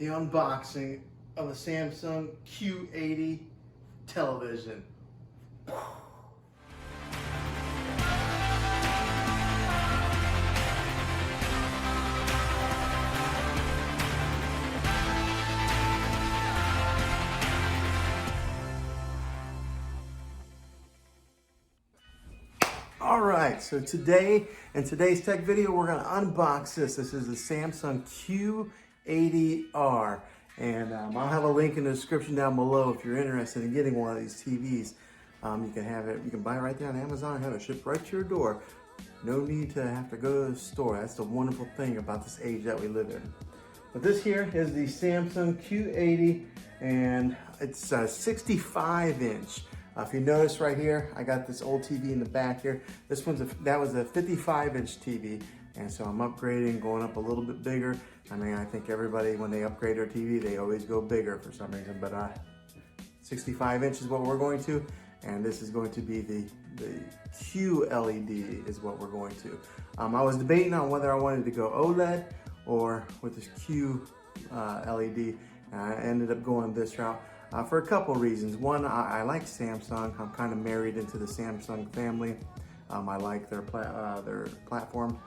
the unboxing of a Samsung Q80 television. All right, so today, in today's tech video, we're gonna unbox this. This is the Samsung Q80r. And I'll have a link in the description down below if you're interested in getting one of these TVs. You can have it, you can buy it right there on Amazon and have it shipped right to your door. No need to have to go to the store. That's the wonderful thing about this age that we live in. But this here is the Samsung Q80, and it's a 65-inch. If you notice right here, I got this old TV in the back here. This one's that was a 55-inch TV, and so I'm upgrading, going up a little bit bigger. I mean, I think everybody, when they upgrade their TV, they always go bigger for some reason, but 65 inch is what we're going to, and this is going to be the QLED is what we're going to. I was debating on whether I wanted to go OLED or with this QLED, and I ended up going this route. For a couple reasons. One, I like Samsung. I'm kind of married into the Samsung family. I like their platform.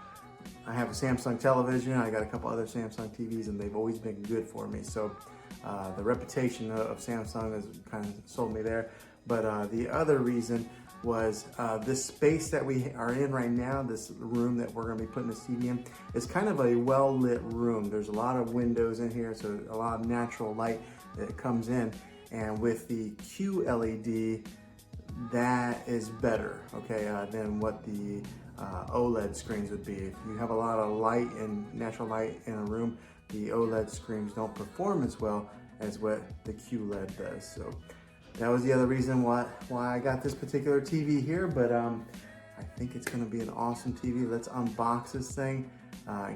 I have a Samsung television. I got a couple other Samsung TVs, and they've always been good for me. So the reputation of Samsung has kind of sold me there. But the other reason was this space that we are in right now, this room that we're going to be putting this TV in, is kind of a well-lit room. There's a lot of windows in here, so a lot of natural light that comes in. And with the QLED, that is better, okay, than what the OLED screens would be. If you have a lot of light and natural light in a room, the OLED screens don't perform as well as what the QLED does. So that was the other reason why I got this particular TV here, but I think it's gonna be an awesome TV. Let's unbox this thing,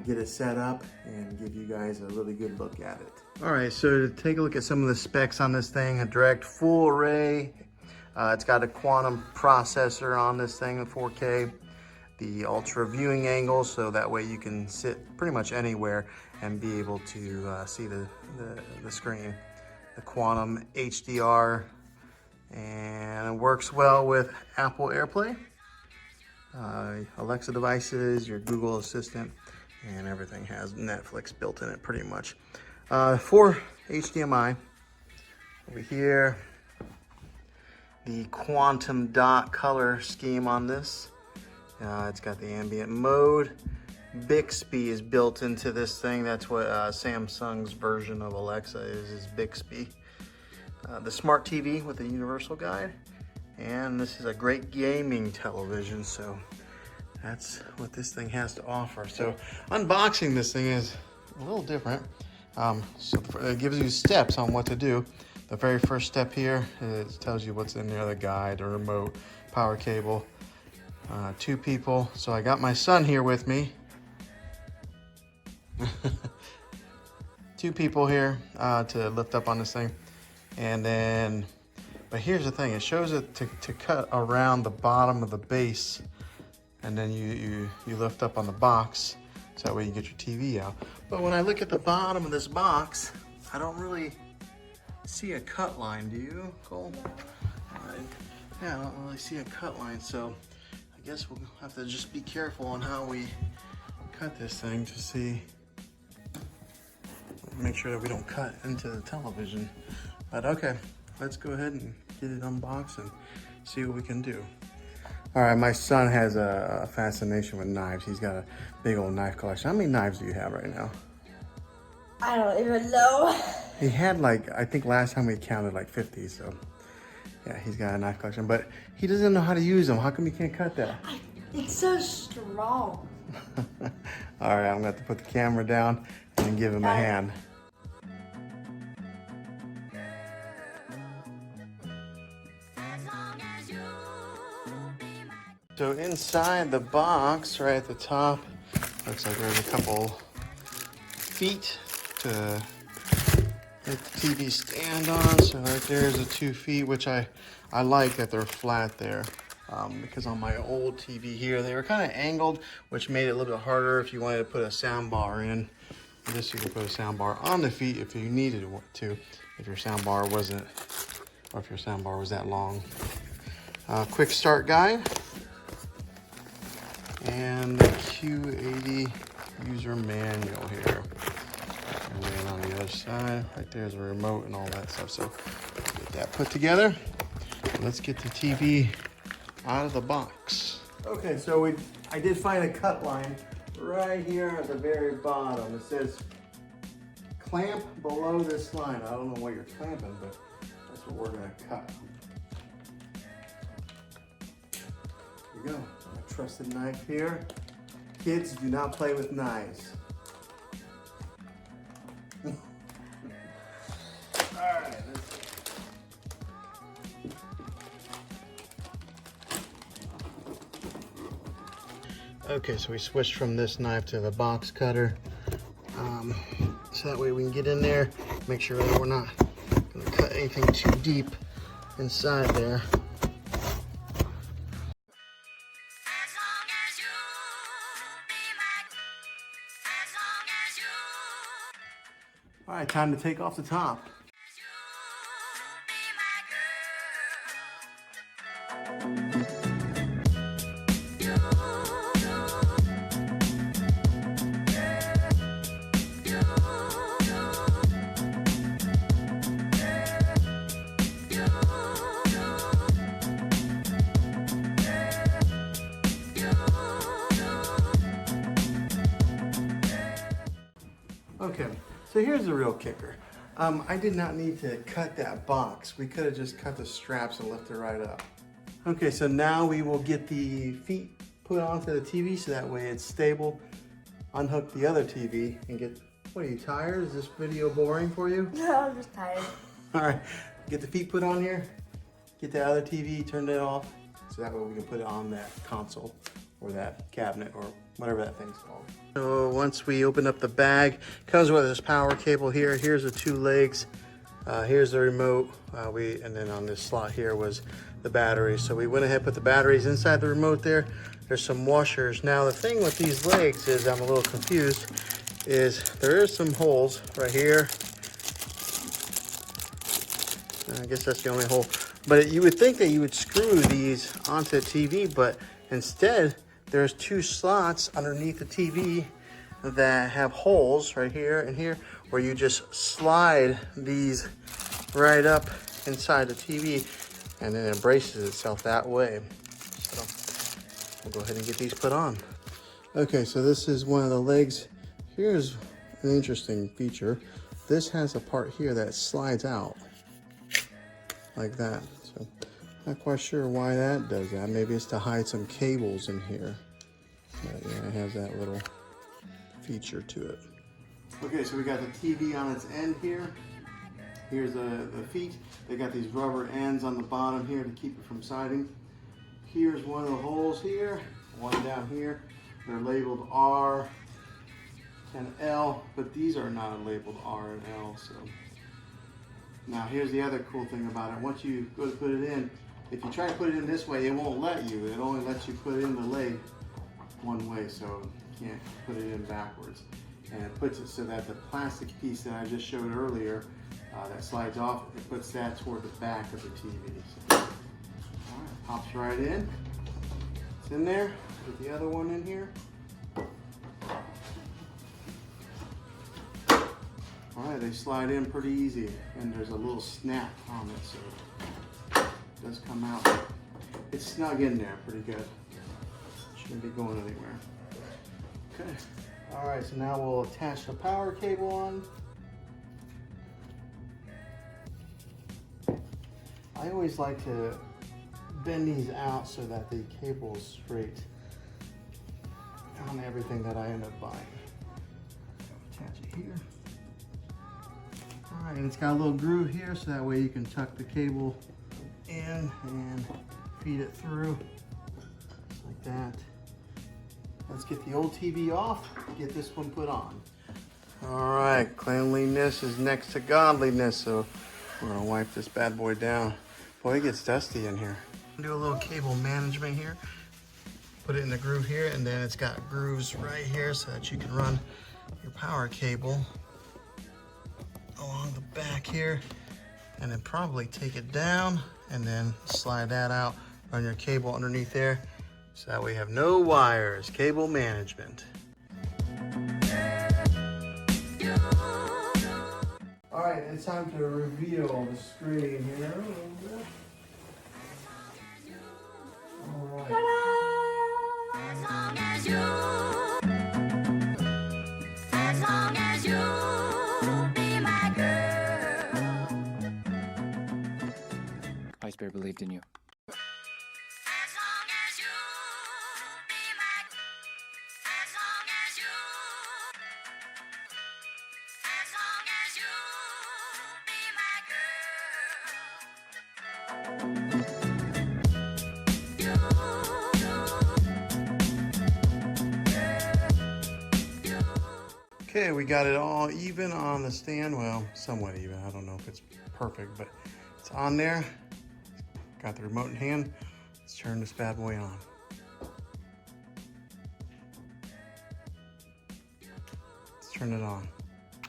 get it set up, and give you guys a really good look at it. All right, so to take a look at some of the specs on this thing, a direct full array. It's got a quantum processor on this thing, a 4K. The ultra viewing angle, so that way you can sit pretty much anywhere and be able to see the screen. The quantum HDR, and it works well with Apple AirPlay, Alexa devices, your Google Assistant, and everything has Netflix built in it pretty much. 4 HDMI over here. The quantum dot color scheme on this. It's got the ambient mode. Bixby is built into this thing. That's what Samsung's version of Alexa is Bixby. The smart TV with the universal guide. And this is a great gaming television, so that's what this thing has to offer. So unboxing this thing is a little different. So it gives you steps on what to do. The very first step here, it tells you what's in there, the guide, the remote, power cable, 2 people. So I got my son here with me. 2 people here to lift up on this thing. And then, but here's the thing, it shows it to cut around the bottom of the base, and then you lift up on the box, so that way you get your TV out. But when I look at the bottom of this box, I don't really see a cut line, do you, Cole? Yeah, I don't really see a cut line, so I guess we'll have to just be careful on how we cut this thing to see, make sure that we don't cut into the television. But okay, let's go ahead and get it unboxed and see what we can do. All right, my son has a fascination with knives. He's got a big old knife collection. How many knives do you have right now? I don't even know. He had like, I think last time we counted like 50, so yeah, he's got a knife collection, but he doesn't know how to use them. How come you can't cut that? It's so strong. All right, I'm gonna have to put the camera down and give him a hand. So inside the box, right at the top, looks like there's a couple feet to hit the TV stand on. So right there's the 2 feet, which I like that they're flat there. Because on my old TV here, they were kind of angled, which made it a little bit harder if you wanted to put a sound bar in. This you can put a sound bar on the feet if you needed to, if your sound bar wasn't, or if your sound bar was that long. Quick start guide. And the Q80 user manual here. And then on the other side, right there's a remote and all that stuff. So get that put together. Let's get the TV out of the box. Okay, so I did find a cut line right here at the very bottom. It says clamp below this line. I don't know what you're clamping, but that's what we're gonna cut. Here we go. My trusted knife here. Kids, do not play with knives. All right, let's see. Okay, so we switched from this knife to the box cutter. So that way we can get in there, make sure that we're not gonna cut anything too deep inside there. All right, time to take off the top. Okay, so here's the real kicker. I did not need to cut that box. We could have just cut the straps and left it right up. Okay, so now we will get the feet put onto the TV so that way it's stable. Unhook the other TV and get, what are you, tired? Is this video boring for you? No, I'm just tired. All right, get the feet put on here, get the other TV, turn it off, so that way we can put it on that console or that cabinet or whatever that thing's called. So once we open up the bag, comes with this power cable here. Here's the two legs. Here's the remote. And then on this slot here was the batteries. So we went ahead and put the batteries inside the remote there. There's some washers. Now the thing with these legs is, I'm a little confused, is there is some holes right here. I guess that's the only hole. But you would think that you would screw these onto the TV, but instead there's two slots underneath the TV that have holes right here and here, where you just slide these right up inside the TV and then it braces itself that way. So we'll go ahead and get these put on. Okay, so this is one of the legs. Here's an interesting feature. This has a part here that slides out like that. So not quite sure why that does that. Maybe it's to hide some cables in here. But yeah, it has that little feature to it. Okay, so we got the TV on its end here. Here's the feet. They got these rubber ends on the bottom here to keep it from sliding. Here's one of the holes here, one down here. They're labeled R and L, but these are not labeled R and L. So now here's the other cool thing about it. Once you go to put it in, if you try to put it in this way, it won't let you. It only lets you put in the leg one way, so you can't put it in backwards. And it puts it so that the plastic piece that I just showed earlier that slides off, it puts that toward the back of the TV. So, all right, pops right in. It's in there. Put the other one in here. All right, they slide in pretty easy, and there's a little snap on it, so it does come out. It's snug in there pretty good. Shouldn't be going anywhere. Okay. All right, so now we'll attach the power cable on. I always like to bend these out so that the cable is straight on everything that I end up buying. Attach it here. All right, and it's got a little groove here so that way you can tuck the cable in and feed it through, just like that. Let's get the old TV off, get this one put on. All right, cleanliness is next to godliness, so we're gonna wipe this bad boy down. Boy, it gets dusty in here. Do a little cable management here. Put it in the groove here, and then it's got grooves right here so that you can run your power cable along the back here, and then probably take it down and then slide that out, run your cable underneath there, so that way you have no wires. Cable management. All right, it's time to reveal the screen here a little bit. All right. As long as you be my girl. Ice Bear believed in you. As long as you be my, as long as you be my girl. Okay, we got it all even on the stand. Well, somewhat even. I don't know if it's perfect, but it's on there. Got the remote in hand. Let's turn this bad boy on. Let's turn it on.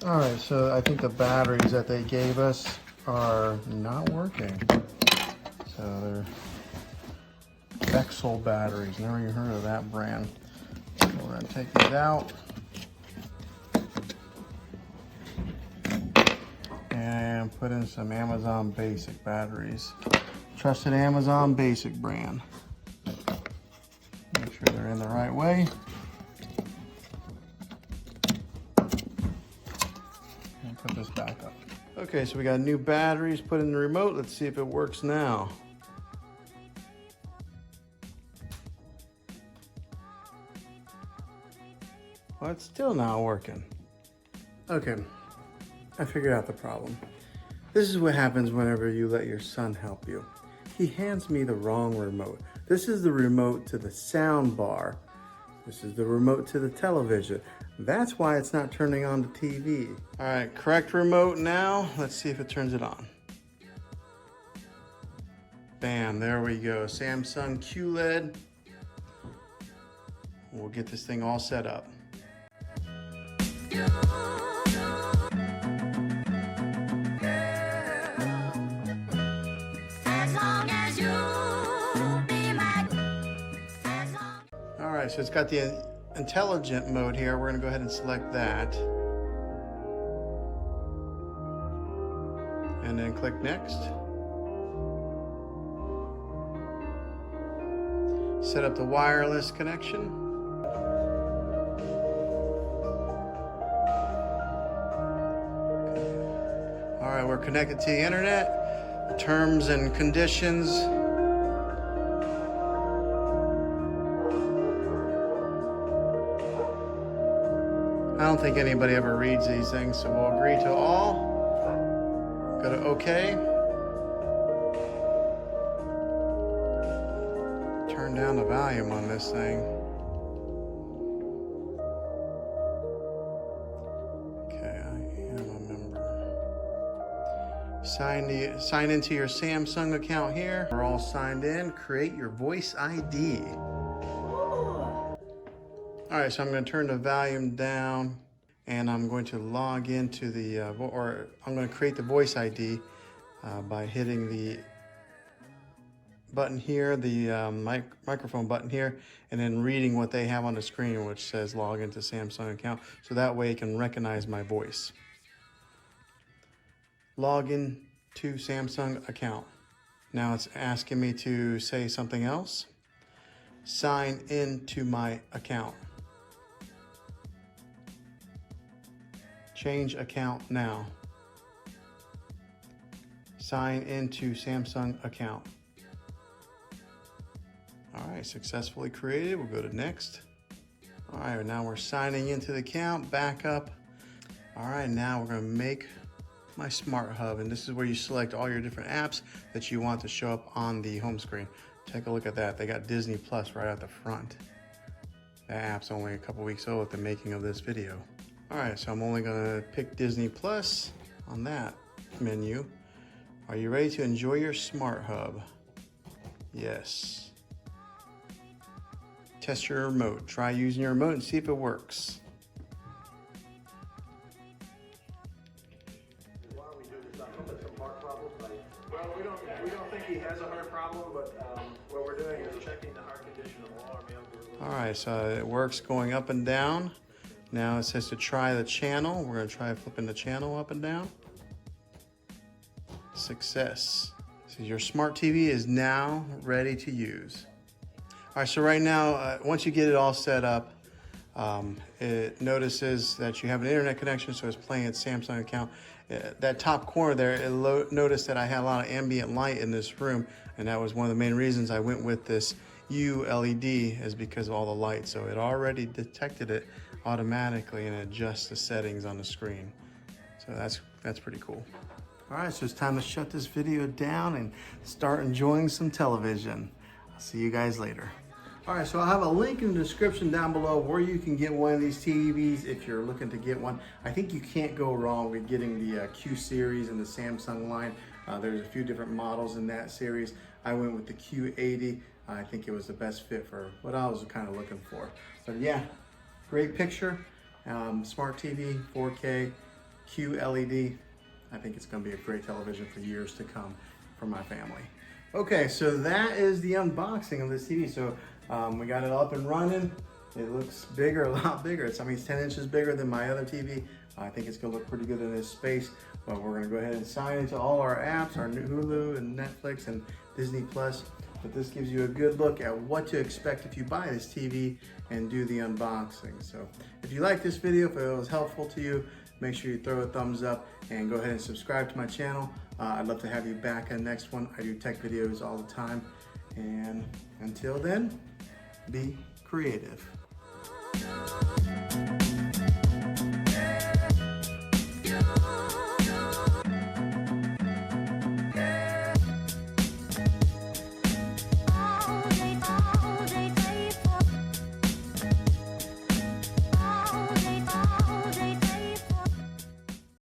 All right, so I think the batteries that they gave us are not working. So they're Bexel batteries. Never even heard of that brand. So we're gonna take these out. And put in some Amazon Basic batteries. Trusted Amazon Basic brand. Make sure they're in the right way. And put this back up. Okay, so we got new batteries put in the remote. Let's see if it works now. Well, it's still not working. Okay, I figured out the problem. This is what happens whenever you let your son help you. He hands me the wrong remote. This is the remote to the sound bar. This is the remote to the television. That's why it's not turning on the TV. All right, correct remote now. Let's see if it turns it on. Bam, there we go. Samsung QLED. We'll get this thing all set up. All right, so it's got the intelligent mode here. We're gonna go ahead and select that. And then click next. Set up the wireless connection. All right, we're connected to the internet. Terms and conditions. I don't think anybody ever reads these things, so we'll agree to all. Go to OK. Turn down the volume on this thing. Okay, I am a member. Sign into your Samsung account here. We're all signed in. Create your voice ID. All right, so I'm going to turn the volume down, and I'm going to log into the, or I'm going to create the voice ID by hitting the button here, the microphone button here, and then reading what they have on the screen, which says log into Samsung account, so that way it can recognize my voice. Log in to Samsung account. Now it's asking me to say something else. Sign into my account. Change account now. Sign into Samsung account. All right, successfully created. We'll go to next. All right, now we're signing into the account, back up. All right, now we're gonna make my smart hub, and this is where you select all your different apps that you want to show up on the home screen. Take a look at that. They got Disney Plus right at the front. That app's only a couple weeks old at the making of this video. All right, so I'm only gonna pick Disney Plus on that menu. Are you ready to enjoy your smart hub? Yes. Test your remote. Try using your remote and see if it works. We don't think he has a heart problem, but what we're doing is checking the heart condition of all our male gorillas. All right, so it works going up and down. Now it says to try the channel. We're gonna try flipping the channel up and down. Success. So your smart TV is now ready to use. All right, so right now, once you get it all set up, it notices that you have an internet connection, so it's playing its Samsung account. That top corner there, it noticed that I had a lot of ambient light in this room, and that was one of the main reasons I went with this QLED, is because of all the light. So it already detected it automatically and adjusts the settings on the screen. So that's pretty cool. All right, so it's time to shut this video down and start enjoying some television. I'll see you guys later. All right, so I'll have a link in the description down below where you can get one of these TVs if you're looking to get one. I think you can't go wrong with getting the Q series and the Samsung line. There's a few different models in that series. I went with the Q80. I think it was the best fit for what I was kind of looking for. But yeah, great picture, smart TV, 4K, QLED. I think it's gonna be a great television for years to come for my family. Okay, so that is the unboxing of this TV. So we got it up and running. It looks bigger, a lot bigger. It's 10 inches bigger than my other TV. I think it's gonna look pretty good in this space, but we're gonna go ahead and sign into all our apps, our Hulu and Netflix and Disney Plus. But this gives you a good look at what to expect if you buy this TV and do the unboxing. So if you like this video, if it was helpful to you, make sure you throw a thumbs up and go ahead and subscribe to my channel. I'd love to have you back in the next one. I do tech videos all the time. And until then, be creative.